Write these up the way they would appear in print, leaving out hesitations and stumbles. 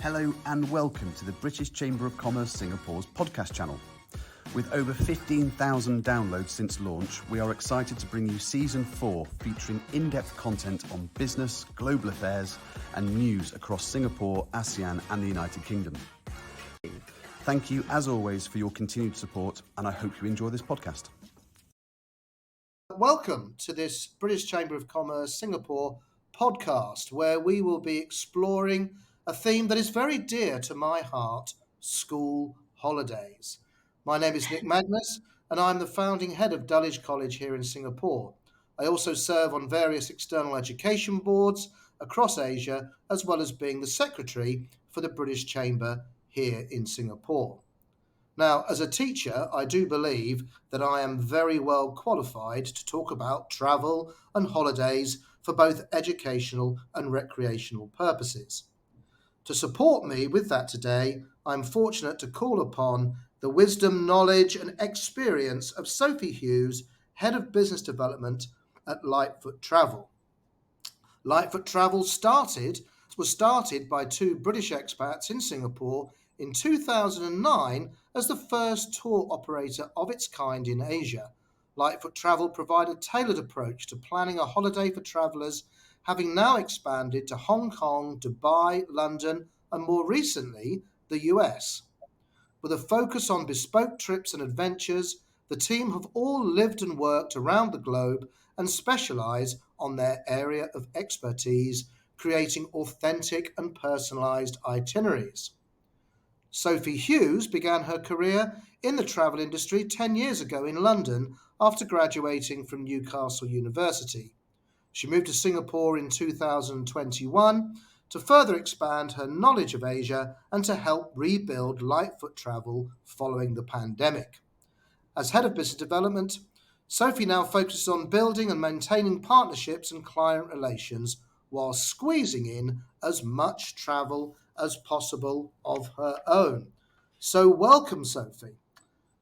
Hello and welcome to the British Chamber of Commerce Singapore's podcast channel. With over 15,000 downloads since launch, we are excited to bring you Season 4 featuring in-depth content on business, global affairs and news across Singapore, ASEAN and the United Kingdom. Thank you as always for your continued support and I hope you enjoy this podcast. Welcome to this British Chamber of Commerce Singapore podcast, where we will be exploring a theme that is very dear to my heart: school holidays. My name is Magnus, and I'm the founding head of Dulwich College here in Singapore. I also serve on various external education boards across Asia, as well as being the secretary for the British Chamber here in Singapore. Now, as a teacher, I do believe that I am very well qualified to talk about travel and holidays for both educational and recreational purposes. To support me with that today, I'm fortunate to call upon the wisdom, knowledge and experience of Sophie Hughes, Head of Business Development at Lightfoot Travel. Lightfoot Travel was started by two British expats in Singapore in 2009 as the first tour operator of its kind in Asia. Lightfoot Travel provided a tailored approach to planning a holiday for travellers, having now expanded to Hong Kong, Dubai, London, and more recently, the US. With a focus on bespoke trips and adventures, the team have all lived and worked around the globe and specialise on their area of expertise, creating authentic and personalised itineraries. Sophie Hughes began her career in the travel industry 10 years ago in London after graduating from Newcastle University. She moved to Singapore in 2021 to further expand her knowledge of Asia and to help rebuild Lightfoot Travel following the pandemic. As Head of Business Development, Sophie now focuses on building and maintaining partnerships and client relations while squeezing in as much travel as possible of her own. So welcome, Sophie.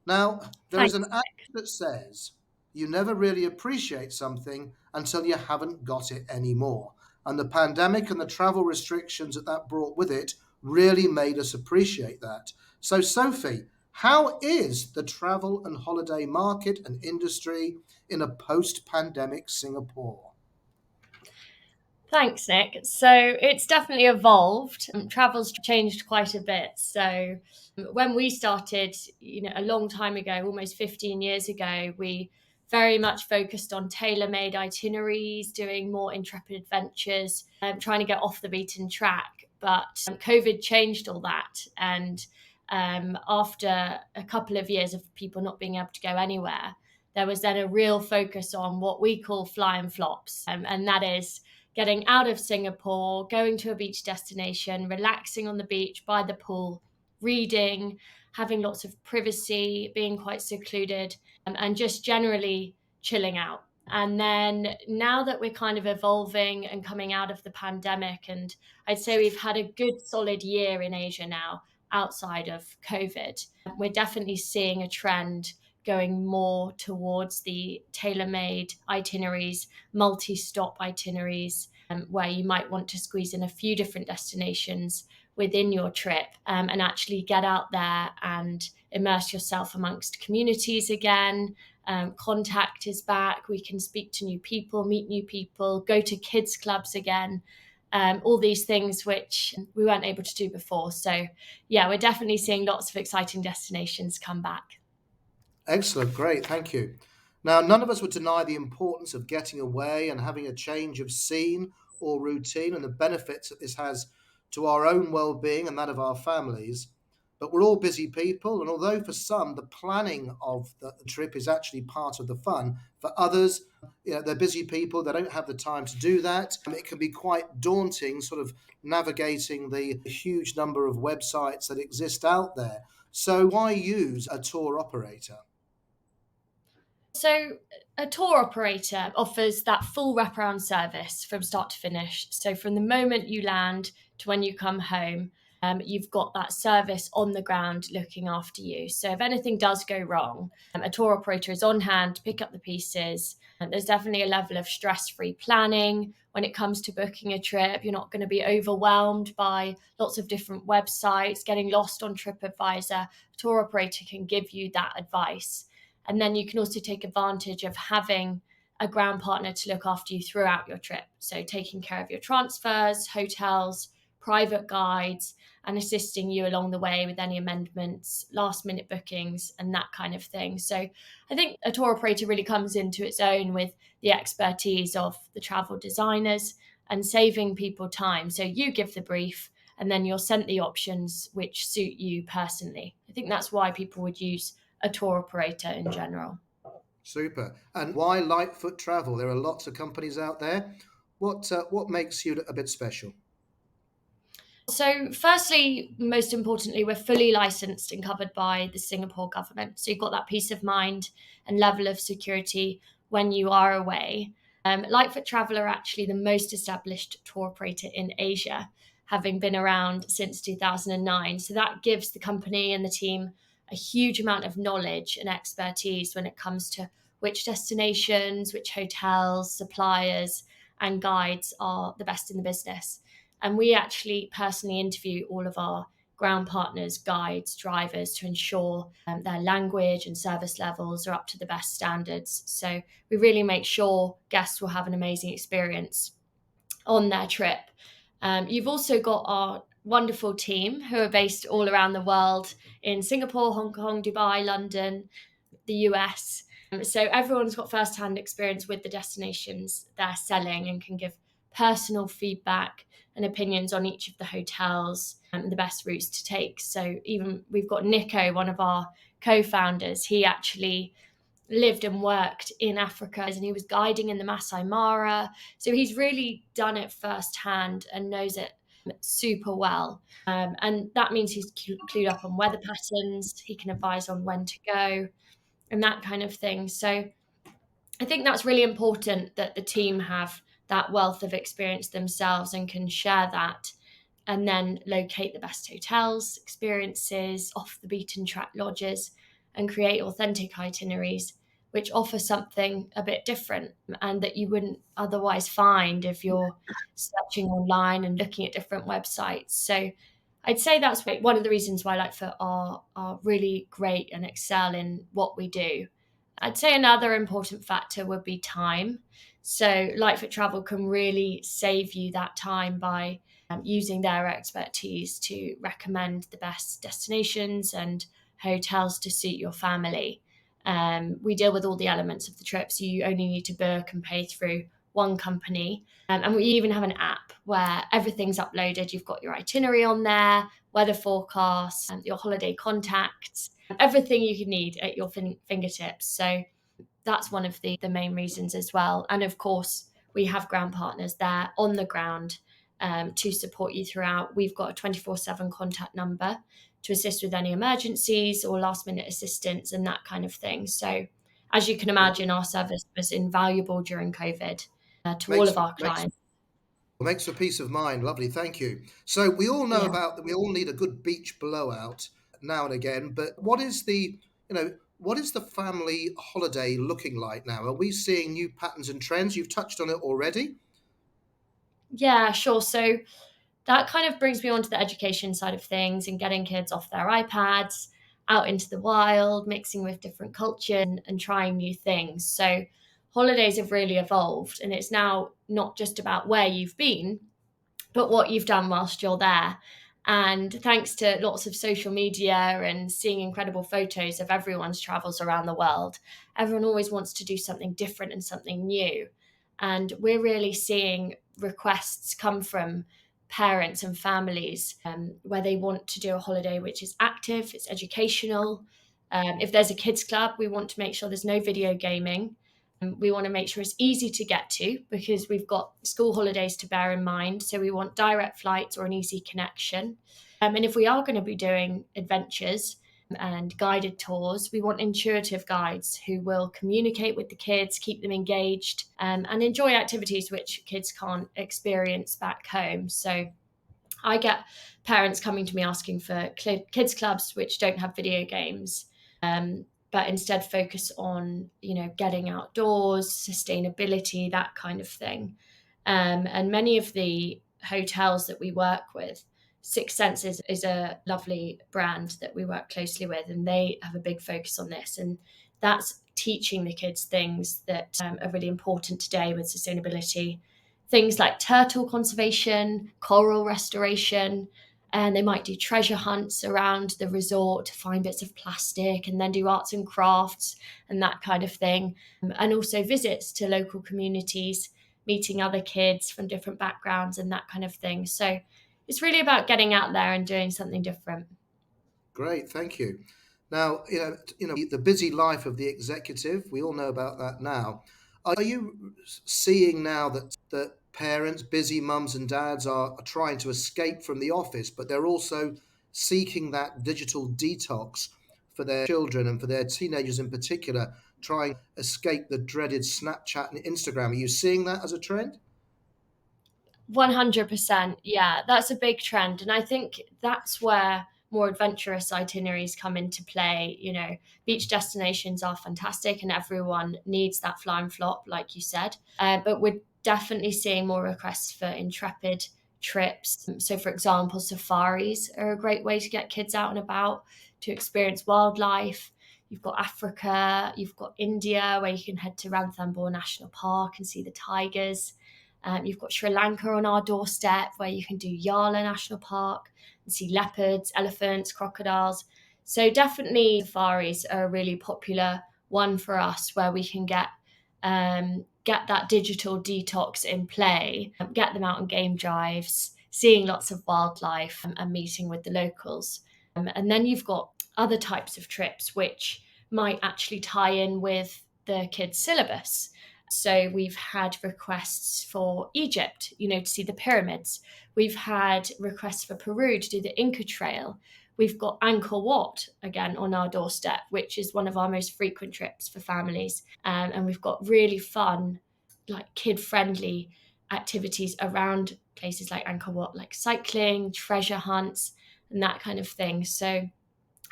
Now, there is an adage that says, you never really appreciate something until you haven't got it anymore. And the pandemic and the travel restrictions that brought with it really made us appreciate that. So, Sophie, how is the travel and holiday market and industry in a post-pandemic Singapore? Thanks, Nick. So it's definitely evolved. Travel's changed quite a bit. So when we started, a long time ago, almost 15 years ago, we very much focused on tailor-made itineraries, doing more intrepid adventures, trying to get off the beaten track. But COVID changed all that. And after a couple of years of people not being able to go anywhere, there was then a real focus on what we call fly and flops. And that is getting out of Singapore, going to a beach destination, relaxing on the beach by the pool, reading, having lots of privacy, being quite secluded, and just generally chilling out. And then now that we're kind of evolving and coming out of the pandemic, and I'd say we've had a good solid year in Asia now outside of COVID, we're definitely seeing a trend going more towards the tailor-made itineraries, multi-stop itineraries, where you might want to squeeze in a few different destinations within your trip, and actually get out there and immerse yourself amongst communities again. Contact is back. We can speak to new people, meet new people, go to kids clubs again. All these things which we weren't able to do before. So yeah, we're definitely seeing lots of exciting destinations come back. Excellent, great, thank you. Now, none of us would deny the importance of getting away and having a change of scene or routine and the benefits that this has to our own well-being and that of our families. But we're all busy people, and although for some the planning of the trip is actually part of the fun, for others, they're busy people, they don't have the time to do that. It can be quite daunting sort of navigating the huge number of websites that exist out there. So why use a tour operator? So a tour operator offers that full wraparound service from start to finish. So from the moment you land to when you come home, you've got that service on the ground looking after you. So if anything does go wrong, a tour operator is on hand to pick up the pieces. There's definitely a level of stress-free planning when it comes to booking a trip. You're not going to be overwhelmed by lots of different websites, getting lost on TripAdvisor. A tour operator can give you that advice. And then you can also take advantage of having a ground partner to look after you throughout your trip. So taking care of your transfers, hotels, private guides, and assisting you along the way with any amendments, last minute bookings, and that kind of thing. So I think a tour operator really comes into its own with the expertise of the travel designers and saving people time. So you give the brief and then you're sent the options which suit you personally. I think that's why people would use a tour operator in general. Super. And why Lightfoot Travel? There are lots of companies out there. What makes you a bit special? So, firstly, most importantly, we're fully licensed and covered by the Singapore government. So, you've got that peace of mind and level of security when you are away. Lightfoot Travel are actually the most established tour operator in Asia, having been around since 2009. So, that gives the company and the team a huge amount of knowledge and expertise when it comes to which destinations, which hotels, suppliers, and guides are the best in the business. And we actually personally interview all of our ground partners, guides, drivers to ensure their language and service levels are up to the best standards. So we really make sure guests will have an amazing experience on their trip. You've also got our wonderful team who are based all around the world in Singapore, Hong Kong, Dubai, London, the US. So everyone's got first-hand experience with the destinations they're selling and can give personal feedback and opinions on each of the hotels and the best routes to take. So even we've got Nico, one of our co-founders. He actually lived and worked in Africa and he was guiding in the Masai Mara. So he's really done it firsthand and knows it super well. And that means he's clued up on weather patterns. He can advise on when to go and that kind of thing. So I think that's really important that the team have that wealth of experience themselves and can share that and then locate the best hotels, experiences, off the beaten track lodges, and create authentic itineraries which offer something a bit different and that you wouldn't otherwise find if you're searching online and looking at different websites. So I'd say that's one of the reasons why Lightfoot are really great and excel in what we do. I'd say another important factor would be time. So Lightfoot Travel can really save you that time by using their expertise to recommend the best destinations and hotels to suit your family. We deal with all the elements of the trip, so you only need to book and pay through one company. And we even have an app where everything's uploaded. You've got your itinerary on there, weather forecasts, your holiday contacts, everything you can need at your fingertips. So that's one of the main reasons as well. And of course, we have ground partners there on the ground to support you throughout. We've got a 24/7 contact number to assist with any emergencies or last minute assistance and that kind of thing. So as you can imagine, our service was invaluable during COVID to all Makes of our makes clients. makes for peace of mind. Lovely, thank you. So we all know Yeah. about that. We all need a good beach blowout now and again. But what is the family holiday looking like now? Are we seeing new patterns and trends? You've touched on it already. Yeah, sure. So that kind of brings me on to the education side of things and getting kids off their iPads, out into the wild, mixing with different culture and trying new things. So holidays have really evolved and it's now not just about where you've been, but what you've done whilst you're there. And thanks to lots of social media and seeing incredible photos of everyone's travels around the world, everyone always wants to do something different and something new. And we're really seeing requests come from parents and families where they want to do a holiday which is active, it's educational. If there's a kids club, we want to make sure there's no video gaming. We want to make sure it's easy to get to because we've got school holidays to bear in mind. So we want direct flights or an easy connection. And if we are going to be doing adventures and guided tours, we want intuitive guides who will communicate with the kids, keep them engaged, and enjoy activities which kids can't experience back home. So I get parents coming to me asking for kids clubs which don't have video games, but instead focus on, getting outdoors, sustainability, that kind of thing. And many of the hotels that we work with, Six Senses is a lovely brand that we work closely with, and they have a big focus on this. And that's teaching the kids things that are really important today with sustainability. Things like turtle conservation, coral restoration, and they might do treasure hunts around the resort to find bits of plastic and then do arts and crafts and that kind of thing. And also visits to local communities, meeting other kids from different backgrounds and that kind of thing. So it's really about getting out there and doing something different. Great, thank you. Now, the busy life of the executive, we all know about that now. Are you seeing now that parents, busy mums and dads, are trying to escape from the office, but they're also seeking that digital detox for their children and for their teenagers in particular, trying to escape the dreaded Snapchat and Instagram? Are you seeing that as a trend? 100%. Yeah, that's a big trend. And I think that's where more adventurous itineraries come into play. Beach destinations are fantastic and everyone needs that fly and flop, like you said. But we're definitely seeing more requests for intrepid trips. So, for example, safaris are a great way to get kids out and about to experience wildlife. You've got Africa, you've got India, where you can head to Ranthambore National Park and see the tigers. You've got Sri Lanka on our doorstep, where you can do Yala National Park and see leopards, elephants, crocodiles. So definitely safaris are a really popular one for us, where we can get that digital detox in play, get them out on game drives, seeing lots of wildlife, and meeting with the locals. And then you've got other types of trips which might actually tie in with the kids' syllabus. So we've had requests for Egypt, to see the pyramids. We've had requests for Peru to do the Inca Trail. We've got Angkor Wat again on our doorstep, which is one of our most frequent trips for families. And we've got really fun, like kid-friendly activities around places like Angkor Wat, like cycling, treasure hunts, and that kind of thing. So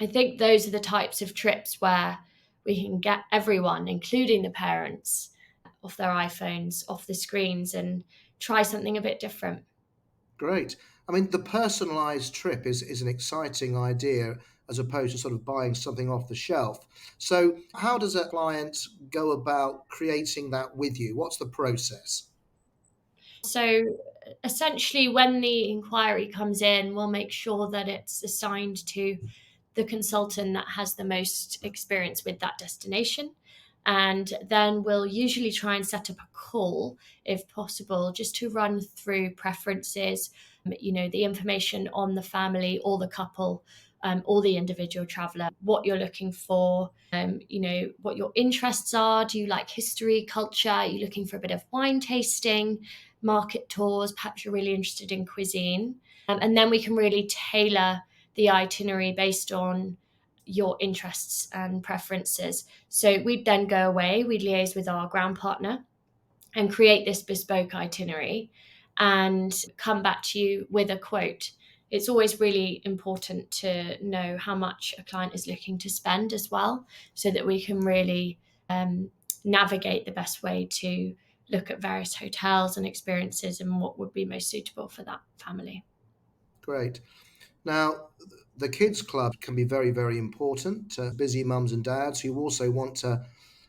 I think those are the types of trips where we can get everyone, including the parents, off their iPhones, off the screens, and try something a bit different. Great. I mean, the personalised trip is an exciting idea as opposed to sort of buying something off the shelf. So, how does a client go about creating that with you? What's the process? So essentially, when the inquiry comes in, we'll make sure that it's assigned to the consultant that has the most experience with that destination. And then we'll usually try and set up a call, if possible, just to run through preferences, the information on the family or the couple, or the individual traveller, what you're looking for, what your interests are. Do you like history, culture? Are you looking for a bit of wine tasting, market tours? Perhaps you're really interested in cuisine. And then we can really tailor the itinerary based on your interests and preferences. So we'd then go away, we'd liaise with our ground partner and create this bespoke itinerary and come back to you with a quote. It's always really important to know how much a client is looking to spend as well, so that we can really navigate the best way to look at various hotels and experiences and what would be most suitable for that family. Great. Now, the kids club can be very, very important to busy mums and dads who also want to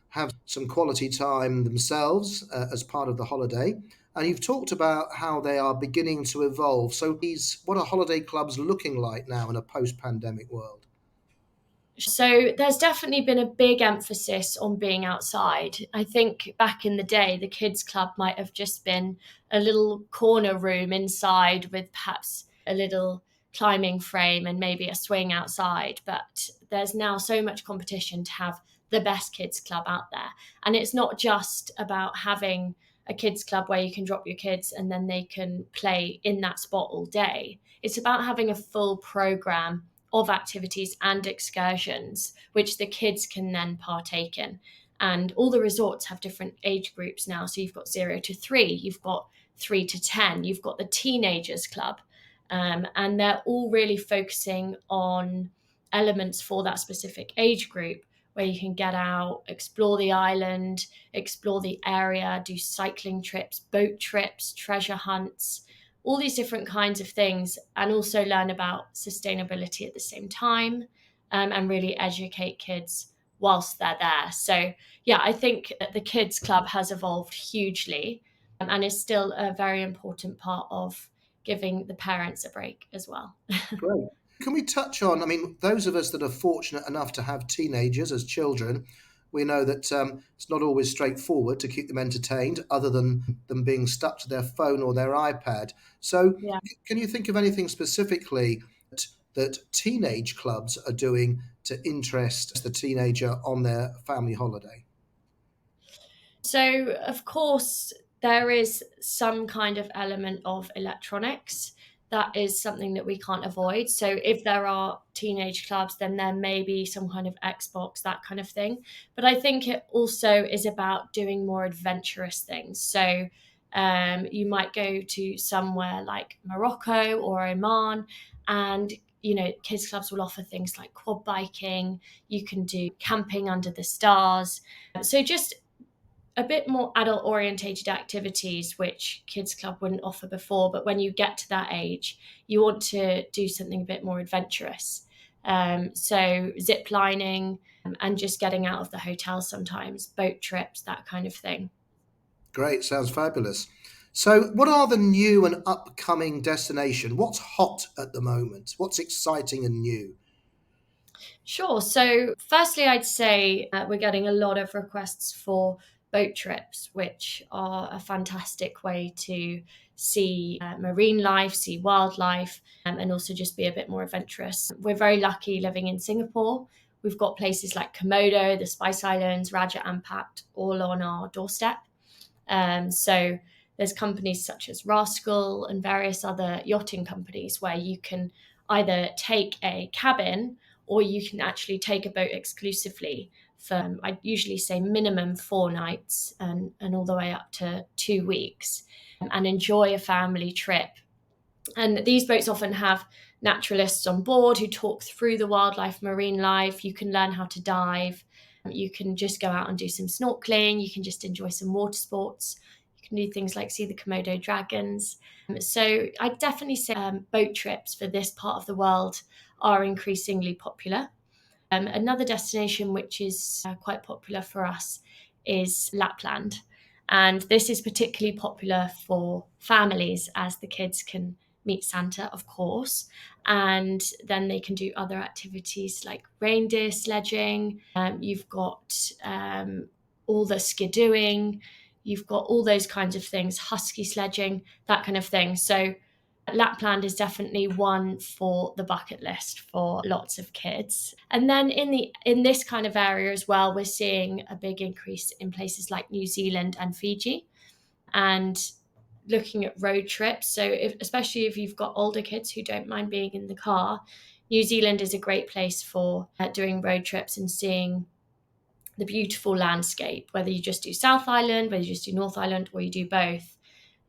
have some quality time themselves as part of the holiday. And you've talked about how they are beginning to evolve. So, what are holiday clubs looking like now in a post-pandemic world? So there's definitely been a big emphasis on being outside. I think back in the day, the kids club might have just been a little corner room inside with perhaps a little climbing frame and maybe a swing outside. But there's now so much competition to have the best kids club out there. And it's not just about having a kids club where you can drop your kids and then they can play in that spot all day. It's about having a full program of activities and excursions, which the kids can then partake in. And all the resorts have different age groups now. So you've got 0 to 3, you've got 3 to 10, you've got the teenagers club. And they're all really focusing on elements for that specific age group, where you can get out, explore the island, explore the area, do cycling trips, boat trips, treasure hunts, all these different kinds of things, and also learn about sustainability at the same time, and really educate kids whilst they're there. So, yeah, I think the Kids Club has evolved hugely, and is still a very important part of giving the parents a break as well. Great. Can we touch on, I mean, those of us that are fortunate enough to have teenagers as children, we know that it's not always straightforward to keep them entertained other than them being stuck to their phone or their iPad. So, Yeah. can you think of anything specifically that teenage clubs are doing to interest the teenager on their family holiday? So, of course, there is some kind of element of electronics. That is something that we can't avoid. So, if there are teenage clubs, then there may be some kind of Xbox, that kind of thing. But I think it also is about doing more adventurous things. So, you might go to somewhere like Morocco or Oman, and kids clubs will offer things like quad biking. You can do camping under the stars. So just a bit more adult orientated activities which kids club wouldn't offer before, but when you get to that age you want to do something a bit more adventurous. So zip lining, and just getting out of the hotel, sometimes boat trips, that kind of thing. Great, sounds fabulous. So, what are the new and upcoming destination? What's hot at the moment? What's exciting and new? Sure. So, firstly, I'd say we're getting a lot of requests for boat trips, which are a fantastic way to see marine life, see wildlife, and also just be a bit more adventurous. We're very lucky living in Singapore. We've got places like Komodo, the Spice Islands, Raja Ampat, all on our doorstep. So there's companies such as Rascal and various other yachting companies where you can either take a cabin or you can actually take a boat exclusively for, I usually say, minimum 4 nights, and all the way up to 2 weeks, and enjoy a family trip. And these boats often have naturalists on board who talk through the wildlife, marine life. You can learn how to dive. You can just go out and do some snorkeling. You can just enjoy some water sports. You can do things like see the Komodo dragons. So I definitely say boat trips for this part of the world are increasingly popular. Another destination which is quite popular for us is Lapland. And this is particularly popular for families, as the kids can meet Santa, of course. And then they can do other activities like reindeer sledging. You've got all the skidooing. You've got all those kinds of things, husky sledging, that kind of thing. So Lapland is definitely one for the bucket list for lots of kids. And then in this kind of area as well, we're seeing a big increase in places like New Zealand and Fiji, and looking at road trips. So especially if you've got older kids who don't mind being in the car, New Zealand is a great place for doing road trips and seeing the beautiful landscape, whether you just do South Island, whether you just do North Island, or you do both.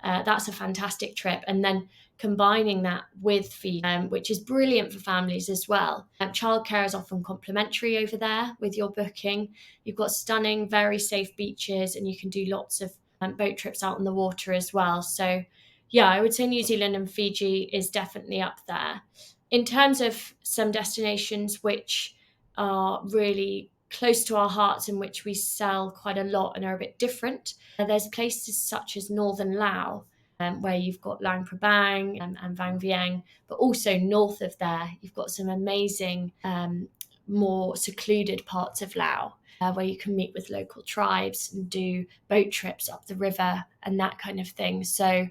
That's a fantastic trip. And then combining that with Fiji, which is brilliant for families as well. Childcare is often complimentary over there with your booking. You've got stunning, very safe beaches, and you can do lots of boat trips out on the water as well. So, yeah, I would say New Zealand and Fiji is definitely up there. In terms of some destinations which are really close to our hearts and which we sell quite a lot and are a bit different, there's places such as Northern Laos, where you've got Luang Prabang and Vang Vieng, but also north of there, you've got some amazing, more secluded parts of Laos, where you can meet with local tribes and do boat trips up the river and that kind of thing. So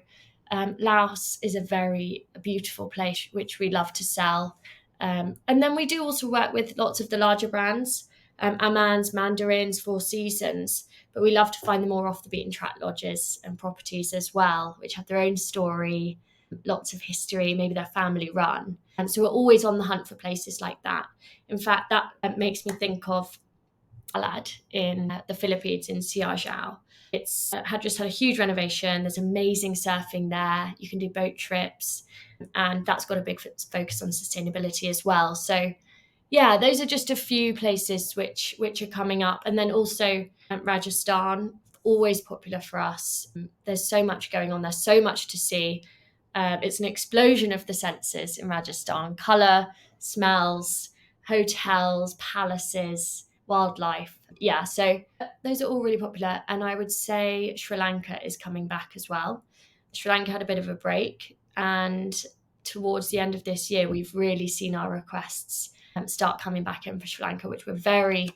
Laos is a very beautiful place, which we love to sell. And then we do also work with lots of the larger brands, Amman's, Mandarins, Four Seasons, but we love to find the more off the beaten track lodges and properties as well, which have their own story, lots of history, maybe they're family run. And so we're always on the hunt for places like that. In fact, that makes me think of Alad in the Philippines in Siargao. It's had just had a huge renovation. There's amazing surfing there. You can do boat trips, and that's got a big focus on sustainability as well. So yeah, those are just a few places which are coming up. And then also Rajasthan, always popular for us. There's so much going on. There's so much to see. It's an explosion of the senses in Rajasthan: color, smells, hotels, palaces, wildlife. Yeah, so those are all really popular. And I would say Sri Lanka is coming back as well. Sri Lanka had a bit of a break, and towards the end of this year, we've really seen our requests start coming back in for Sri Lanka, which we're very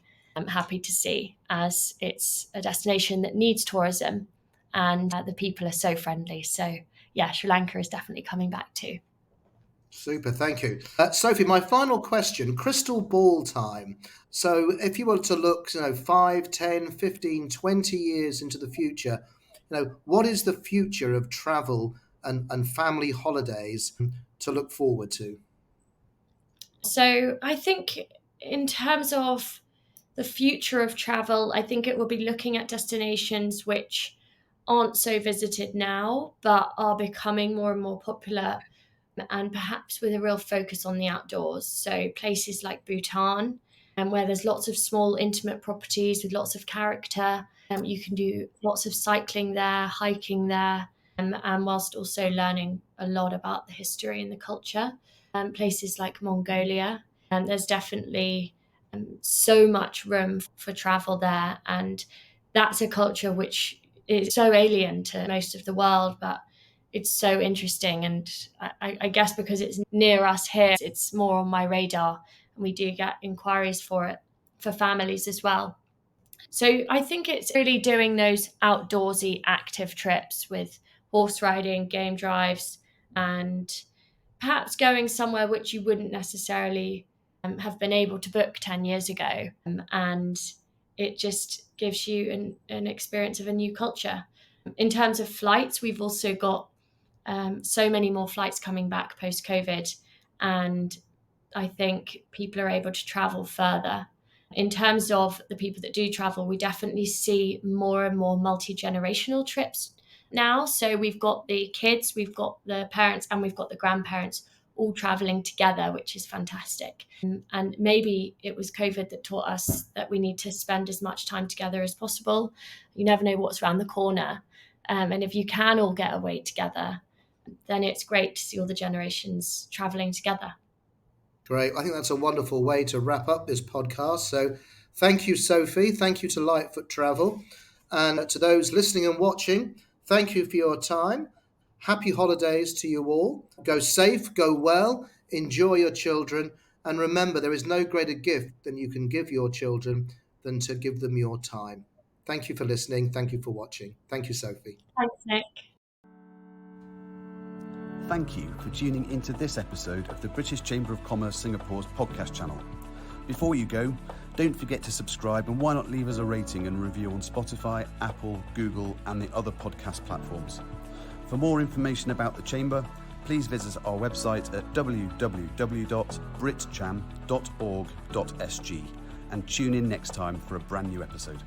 happy to see, as it's a destination that needs tourism, and the people are so friendly. So yeah, Sri Lanka is definitely coming back too. Super, thank you. Sophie, my final question, crystal ball time. So if you were to look, 5, 10, 15, 20 years into the future, what is the future of travel and family holidays to look forward to? So I think in terms of the future of travel, I think it will be looking at destinations which aren't so visited now, but are becoming more and more popular, and perhaps with a real focus on the outdoors. So places like Bhutan, and where there's lots of small intimate properties with lots of character. You can do lots of cycling there, hiking there, and whilst also learning a lot about the history and the culture. Places like Mongolia, and there's definitely so much room for travel there. And that's a culture which is so alien to most of the world, but it's so interesting. And I guess because it's near us here, it's more on my radar, and we do get inquiries for it for families as well. So I think it's really doing those outdoorsy active trips with horse riding, game drives, and perhaps going somewhere which you wouldn't necessarily have been able to book 10 years ago. And it just gives you an experience of a new culture. In terms of flights, we've also got so many more flights coming back post-COVID. And I think people are able to travel further. In terms of the people that do travel, we definitely see more and more multi-generational trips now. So we've got the kids, we've got the parents, and we've got the grandparents all traveling together, which is fantastic. And maybe it was COVID that taught us that we need to spend as much time together as possible. You never know what's around the corner. And if you can all get away together, then it's great to see all the generations traveling together. Great. I think that's a wonderful way to wrap up this podcast. So thank you, Sophie. Thank you to Lightfoot Travel. And to those listening and watching, thank you for your time. Happy holidays to you all. Go safe, go well, enjoy your children. And remember, there is no greater gift than you can give your children than to give them your time. Thank you for listening. Thank you for watching. Thank you, Sophie. Thanks, Nick. Thank you for tuning into this episode of the British Chamber of Commerce Singapore's podcast channel. Before you go, don't forget to subscribe, and why not leave us a rating and review on Spotify, Apple, Google and the other podcast platforms. For more information about the Chamber, please visit our website at www.britcham.org.sg and tune in next time for a brand new episode.